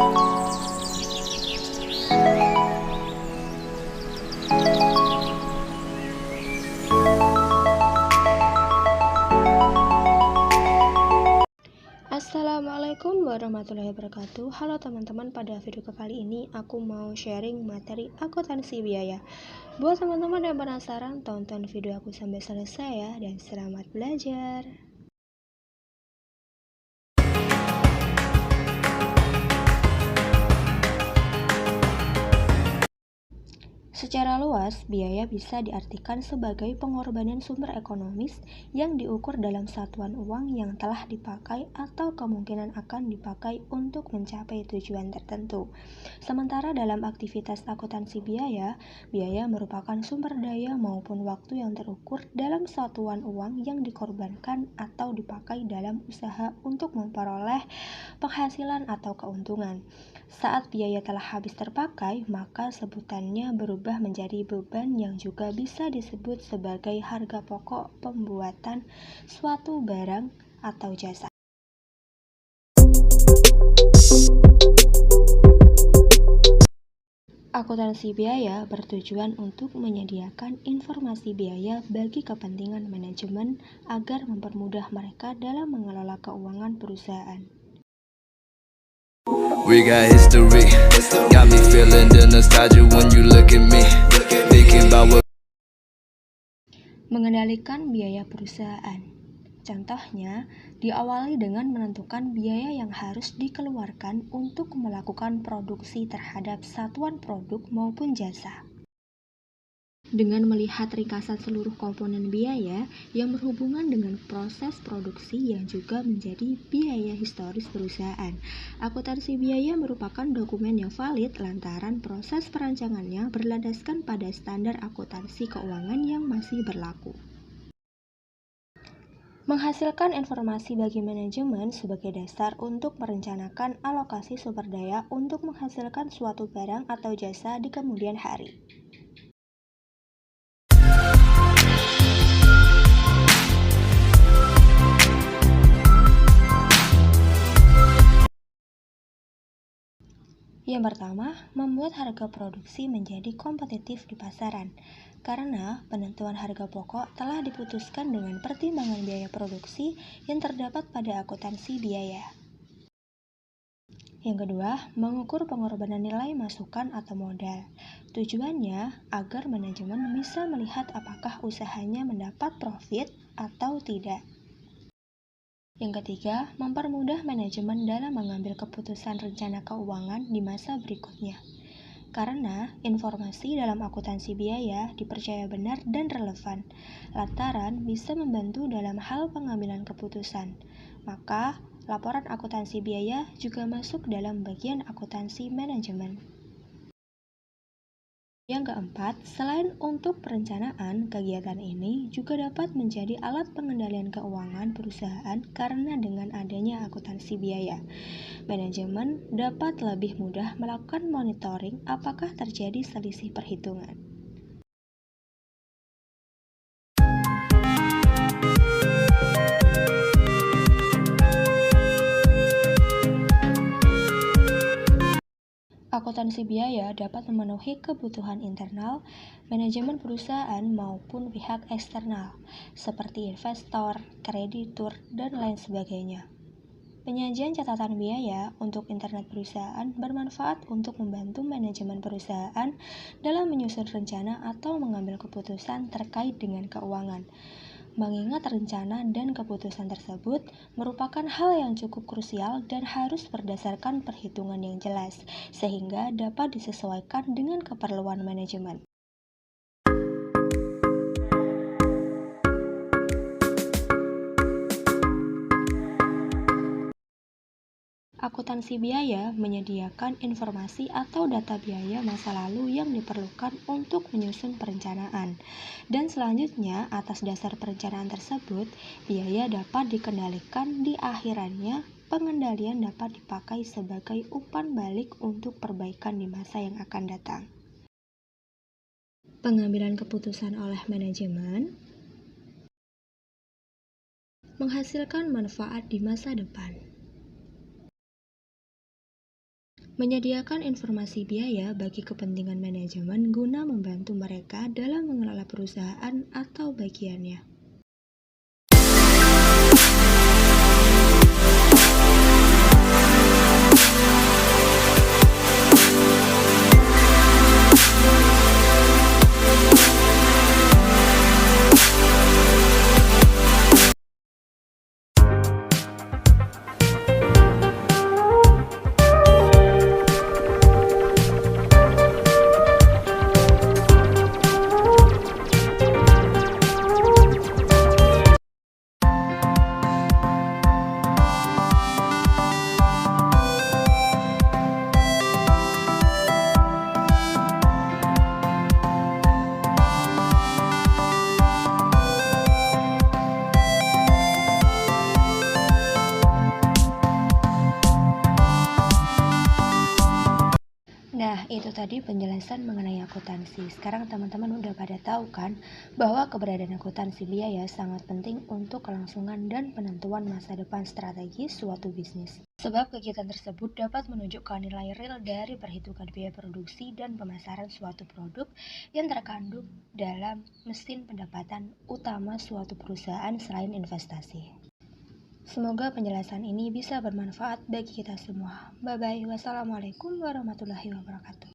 Assalamualaikum warahmatullahi wabarakatuh. Halo teman-teman, pada video kali ini aku mau sharing materi akuntansi biaya. Buat teman-teman yang penasaran, tonton video aku sampai selesai ya, dan selamat belajar. Secara luas, biaya bisa diartikan sebagai pengorbanan sumber ekonomis yang diukur dalam satuan uang yang telah dipakai atau kemungkinan akan dipakai untuk mencapai tujuan tertentu. Sementara dalam aktivitas akuntansi biaya, biaya merupakan sumber daya maupun waktu yang terukur dalam satuan uang yang dikorbankan atau dipakai dalam usaha untuk memperoleh penghasilan atau keuntungan. Saat biaya telah habis terpakai, maka sebutannya berubah menjadi beban yang juga bisa disebut sebagai harga pokok pembuatan suatu barang atau jasa. Akuntansi biaya bertujuan untuk menyediakan informasi biaya bagi kepentingan manajemen agar mempermudah mereka dalam mengelola keuangan perusahaan. We got history, got me feeling the nostalgia when you look at me, thinking about what. Mengendalikan biaya perusahaan. Contohnya, diawali dengan menentukan biaya yang harus dikeluarkan untuk melakukan produksi terhadap satuan produk maupun jasa. Dengan melihat ringkasan seluruh komponen biaya yang berhubungan dengan proses produksi yang juga menjadi biaya historis perusahaan, akuntansi biaya merupakan dokumen yang valid lantaran proses perancangannya berlandaskan pada standar akuntansi keuangan yang masih berlaku. Menghasilkan informasi bagi manajemen sebagai dasar untuk merencanakan alokasi sumber daya untuk menghasilkan suatu barang atau jasa di kemudian hari. Yang pertama, membuat harga produksi menjadi kompetitif di pasaran, karena penentuan harga pokok telah diputuskan dengan pertimbangan biaya produksi yang terdapat pada akuntansi biaya. Yang kedua, mengukur pengorbanan nilai masukan atau modal. Tujuannya agar manajemen bisa melihat apakah usahanya mendapat profit atau tidak. Yang ketiga, mempermudah manajemen dalam mengambil keputusan rencana keuangan di masa berikutnya. Karena informasi dalam akuntansi biaya dipercaya benar dan relevan, lantaran bisa membantu dalam hal pengambilan keputusan. Maka, laporan akuntansi biaya juga masuk dalam bagian akuntansi manajemen. Yang keempat, selain untuk perencanaan, kegiatan ini juga dapat menjadi alat pengendalian keuangan perusahaan karena dengan adanya akuntansi biaya, manajemen dapat lebih mudah melakukan monitoring apakah terjadi selisih perhitungan. Akuntansi biaya dapat memenuhi kebutuhan internal, manajemen perusahaan maupun pihak eksternal, seperti investor, kreditur, dan lain sebagainya. Penyajian catatan biaya untuk internal perusahaan bermanfaat untuk membantu manajemen perusahaan dalam menyusun rencana atau mengambil keputusan terkait dengan keuangan. Mengingat rencana dan keputusan tersebut merupakan hal yang cukup krusial dan harus berdasarkan perhitungan yang jelas, sehingga dapat disesuaikan dengan keperluan manajemen. Akuntansi biaya menyediakan informasi atau data biaya masa lalu yang diperlukan untuk menyusun perencanaan. Dan selanjutnya, atas dasar perencanaan tersebut, biaya dapat dikendalikan di akhirannya. Pengendalian dapat dipakai sebagai umpan balik untuk perbaikan di masa yang akan datang. Pengambilan keputusan oleh manajemen menghasilkan manfaat di masa depan. Menyediakan informasi biaya bagi kepentingan manajemen guna membantu mereka dalam mengelola perusahaan atau bagiannya. Nah, itu tadi penjelasan mengenai akuntansi. Sekarang teman-teman udah pada tahu kan bahwa keberadaan akuntansi biaya sangat penting untuk kelangsungan dan penentuan masa depan strategis suatu bisnis. Sebab kegiatan tersebut dapat menunjukkan nilai real dari perhitungan biaya produksi dan pemasaran suatu produk yang terkandung dalam mesin pendapatan utama suatu perusahaan selain investasi. Semoga penjelasan ini bisa bermanfaat bagi kita semua. Bye-bye. Wassalamualaikum warahmatullahi wabarakatuh.